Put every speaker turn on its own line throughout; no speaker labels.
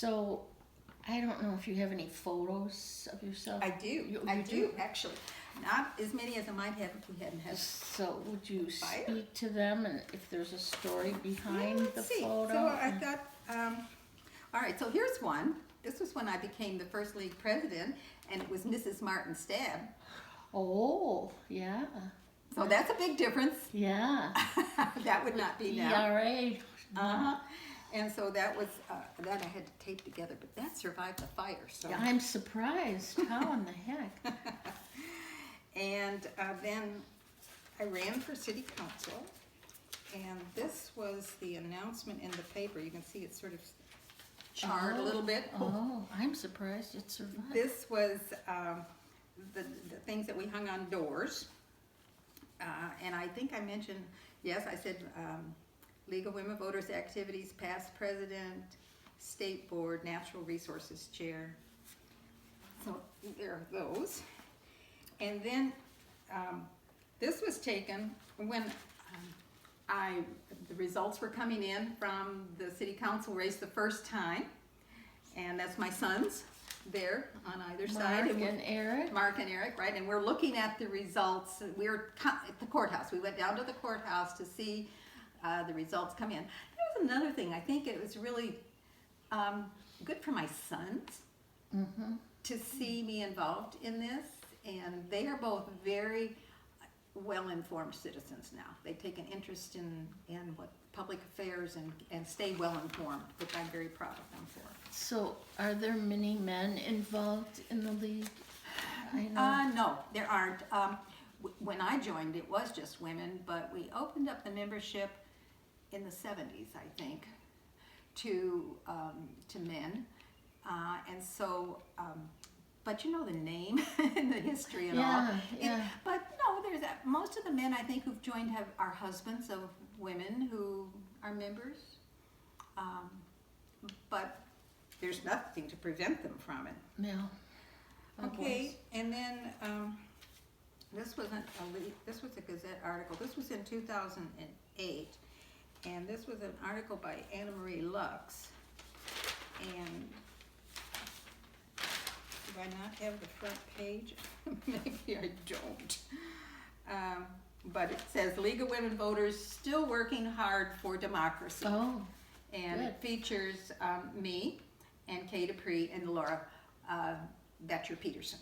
So, I don't know if you have any photos of yourself.
I do. I do, actually. Not as many as I might have if we hadn't had.
So, would you
Fire.
speak to them and if there's a story behind
Yeah,
the
let's see.
photo?
So I've got, all right, so here's one. This was when I became the first league president, and it was Mrs. Martin Stabb.
Oh, yeah.
So that's a big difference.
Yeah.
That would not be now.
ERA.
Uh-huh. And so that was, that I had to tape together, but that survived the fire, so.
Yeah, I'm surprised. How in the heck?
And then I ran for city council, and this was the announcement in the paper. You can see it's sort of charred a little bit.
Oh, I'm surprised it survived.
This was the things that we hung on doors. And I think I mentioned, yes, I said League of Women Voters Activities, past president, state board, natural resources chair. So there are those. And then this was taken when the results were coming in from the city council race the first time. And that's my sons there on either side.
Mark and Eric.
Mark and Eric, right? And we're looking at the results. We were at the courthouse. We went down to the courthouse to see the results come in. There was another thing. I think it was really good for my sons to see me involved in this. And they are both very well-informed citizens now. They take an interest in what public affairs and stay well-informed, which I'm very proud of them for.
So, are there many men involved in the league? I know.
No, there aren't. When I joined, it was just women, but we opened up the membership in the 70s, I think, to men. And so, but you know the name and the history and all.
Yeah.
But no, there's most of the men I think who've joined are husbands of women who are members. But there's nothing to prevent them from it.
Yeah. Oh,
Okay,
boys.
and then this was a Gazette article. This was in 2008, and this was an article by Anna Marie Lux. And do I not have the front page? Maybe I don't. But it says League of Women Voters still working hard for democracy.
Oh.
And it features me and Kay Dupree and Laura Betcher Peterson.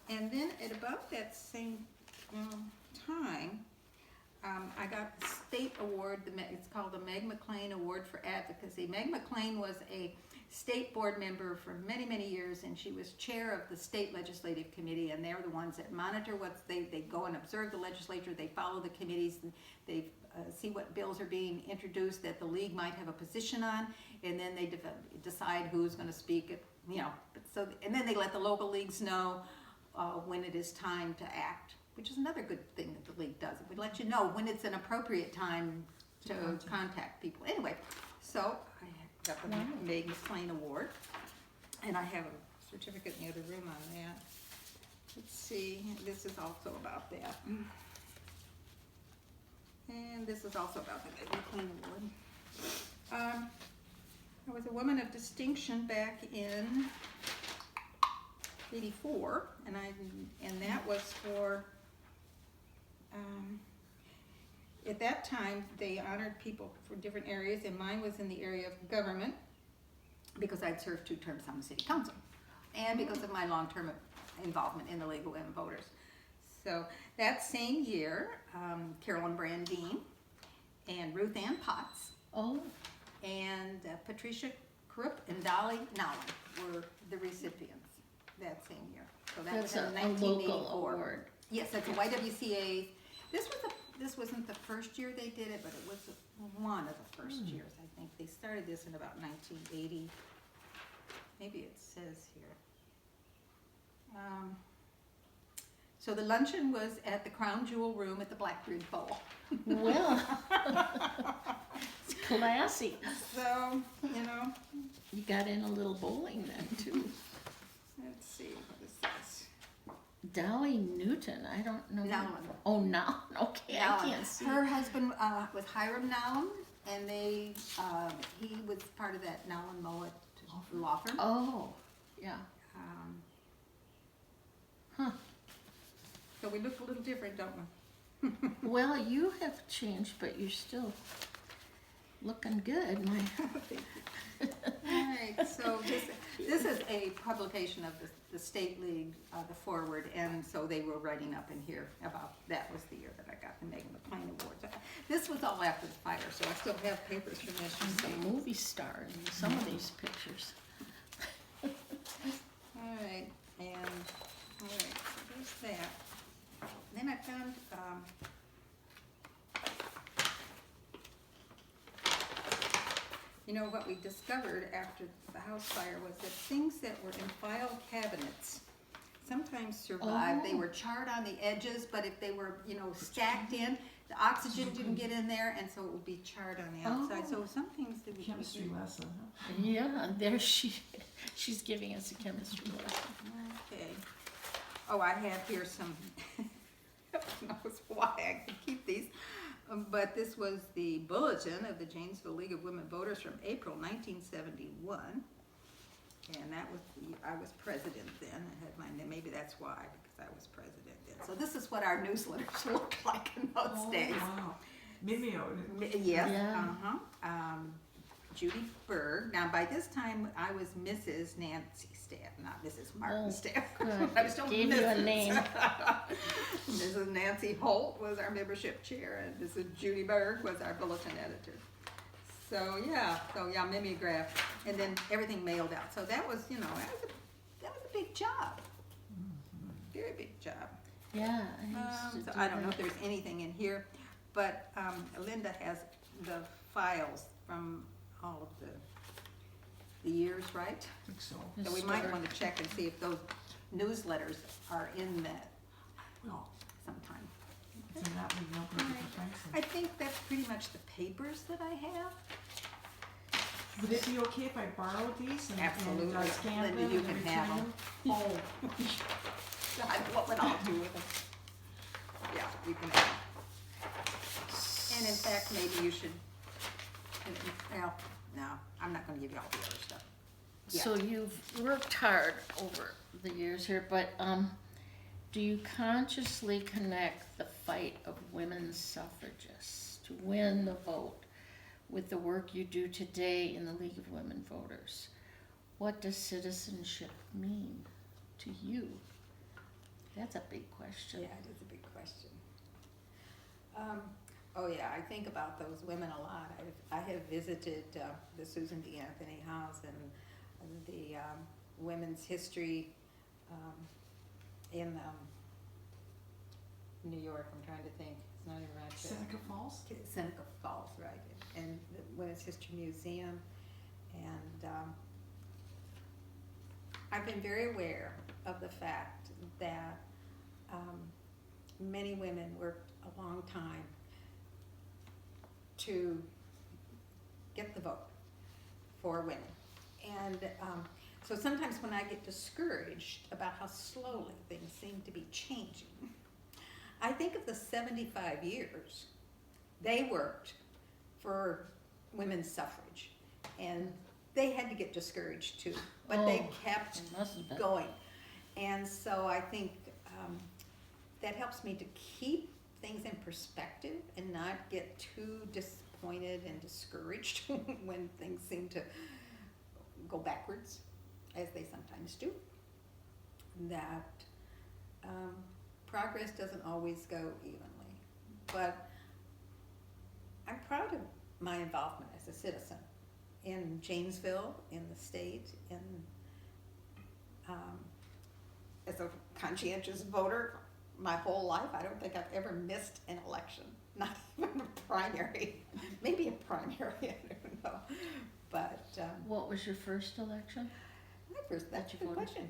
And then at about that same time, I got the state award. It's called the Meg McLean Award for Advocacy. Meg McLean was a state board member for many, many years, and she was chair of the state legislative committee, and they're the ones that monitor they go and observe the legislature, they follow the committees, they see what bills are being introduced that the league might have a position on, and then they decide who's going to speak, so, and then they let the local leagues know when it is time to act, which is another good thing that the league does. It would let you know when it's an appropriate time to contact people. Anyway, so I got the Meg McLean Award, and I have a certificate in the other room on that. Let's see, this is also about that. And this is also about the Meg McLean Award. I was a woman of distinction back in '84, and that was for, at that time they honored people for different areas, and mine was in the area of government because I'd served 2 terms on the city council, and because of my long-term involvement in the League of Women Voters. So that same year, Carolyn Brandine and Ruth Ann Potts and Patricia Krupp and Dolly Nowlan were the recipients that same year. So that was in 1984.
Local award.
Yes, that's a YWCA. This wasn't the first year they did it, but it was one of the first years, I think. They started this in about 1980. Maybe it says here. So the luncheon was at the Crown Jewel Room at the Blackbeard Bowl.
Well, it's classy.
So,
You got in a little bowling then, too.
let's see, what is this?
Dolly Newton, I don't know.
Nowlin.
Oh, now, okay, I
Nowlin.
can't see.
Her husband was Hiram Nowlin, and he was part of that Nowlin Mowat law firm.
Oh, yeah. Huh.
So we look a little different, don't we?
Well, you have changed, but you're still looking good.
All right, so this is a publication of the State League, the Forward, and so they were writing up in here about that was the year that I got the Megan McClain Award. So this was all after the fire, so I still have papers from this.
She's a movie star in some of these pictures.
All right, and so there's that. Then I found what we discovered after the house fire was that things that were in file cabinets sometimes survived. They were charred on the edges, but if they were, stacked in, the oxygen didn't get in there, and so it would be charred on the outside. So some things that we
Chemistry lesson, huh?
Yeah, there she's giving us a chemistry lesson.
Okay. Oh, I have here some, who knows why I can keep these, but this was the Bulletin of the Janesville League of Women Voters from April 1971, and that was I was president then. I had my name. Maybe that's why, because I was president then. So this is what our newsletters looked like in those days.
Wow. Mimeo.
Yes.
Yeah.
Judy Berg. Now, by this time, I was Mrs. Nancy Stabb, not Mrs. Martin Stabb. I was still
Gave
Mrs.
you a name.
Mrs. Nancy Holt was our membership chair, and Mrs. Judy Berg was our bulletin editor. So yeah, mimeograph, and then everything mailed out. So that was, that was a big job. Very big job.
Yeah, I used to
So I don't know if there's anything in here, but Linda has the files from all of the years, right?
I think so.
So we might want to check and see if those newsletters are in that
Well,
sometime.
if they're not, we know where we can find some.
I think that's pretty much the papers that I have.
Would it be okay if I borrowed these and
Absolutely.
and scan
Linda,
them
you
and
can
return
have
them?
Oh, God, what would I do with them? Yeah, you can have them. And in fact, maybe you should, well, no, I'm not gonna give you all the other stuff. Yeah.
So you've worked hard over the years here, but do you consciously connect the fight of women's suffragists to win the vote with the work you do today in the League of Women Voters? What does citizenship mean to you? That's a big question.
Yeah, it is a big question. Oh yeah, I think about those women a lot. I have visited the Susan B. Anthony House and the women's history in New York. I'm trying to think. It's not even right.
Seneca Falls?
Seneca Falls, right? And the Women's History Museum, and I've been very aware of the fact that many women worked a long time to get the vote for women. And so sometimes when I get discouraged about how slowly things seem to be changing, I think of the 75 years they worked for women's suffrage, and they had to get discouraged too, but they kept
it must have been.
going. And so I think that helps me to keep things in perspective and not get too disappointed and discouraged when things seem to go backwards, as they sometimes do. That progress doesn't always go evenly, but I'm proud of my involvement as a citizen in Janesville, in the state, in as a conscientious voter my whole life. I don't think I've ever missed an election, not even a primary. Maybe a primary, I don't know. But
What was your first election?
that's a good question.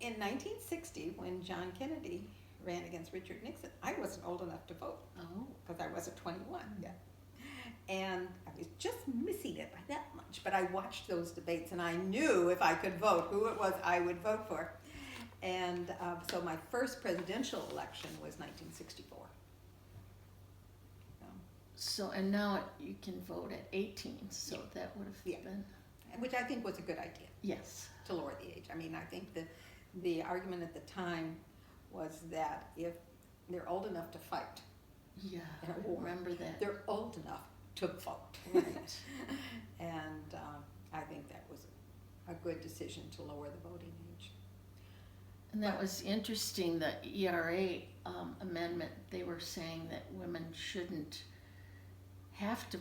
In 1960, when John Kennedy ran against Richard Nixon, I wasn't old enough to vote
Oh,
because I wasn't 21 yet. And I was just missing it by that much. But I watched those debates, and I knew if I could vote who it was I would vote for. And so my first presidential election was 1964.
So, and now you can vote at 18, so that would have
Yeah.
been,
Which I think was a good idea,
yes.
to lower the age. I mean, I think the argument at the time was that if they're old enough to fight,
Yeah,
in a
I
war,
remember that.
they're old enough to vote.
Right.
And I think that was a good decision to lower the voting age.
And that was interesting, the ERA amendment, they were saying that women shouldn't have to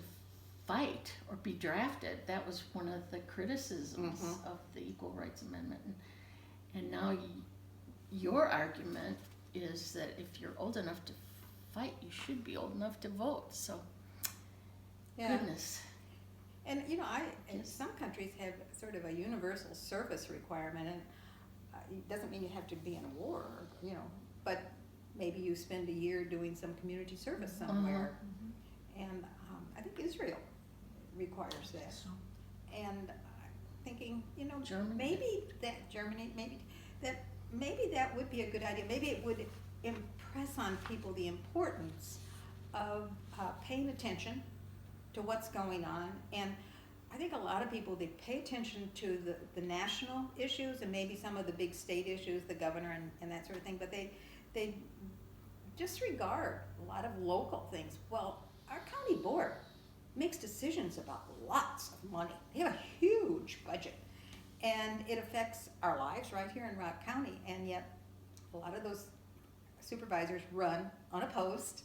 fight or be drafted. That was one of the criticisms
Mhm.
of the Equal Rights Amendment. And now your argument is that if you're old enough to fight, you should be old enough to vote. So, goodness.
And you know,
Yes.
some countries have sort of a universal service requirement, and it doesn't mean you have to be in a war, you know, but maybe you spend a year doing some community service somewhere. And I think Israel requires that.
So,
And thinking, you know,
Germany.
maybe that would be a good idea. Maybe it would impress on people the importance of paying attention to what's going on. And I think a lot of people, they pay attention to the national issues and maybe some of the big state issues, the governor and that sort of thing, but they disregard a lot of local things. Well, our county board makes decisions about lots of money. They have a huge budget, and it affects our lives right here in Rock County, and yet a lot of those supervisors run unopposed.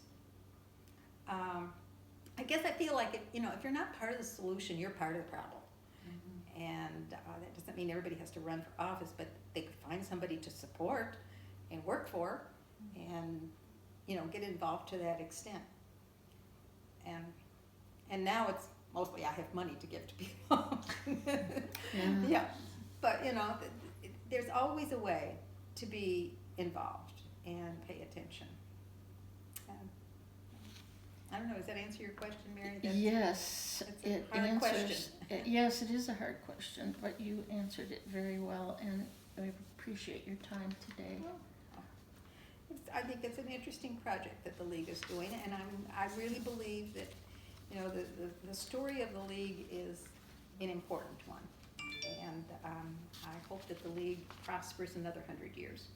I guess I feel like, you know, if you're not part of the solution, you're part of the problem. And that doesn't mean everybody has to run for office, but they could find somebody to support and work for and, you know, get involved to that extent. And now it's mostly I have money to give to people.
Yeah.
Yeah, but you know, there's always a way to be involved and pay attention. I don't know, does that answer your question, Mary?
Yes,
that's a
it
hard
answers.
question.
Yes, it is a hard question, but you answered it very well, and I appreciate your time today.
I think it's an interesting project that the League is doing, and I really believe that, you know, the story of the League is an important one, and I hope that the League prospers another 100 years.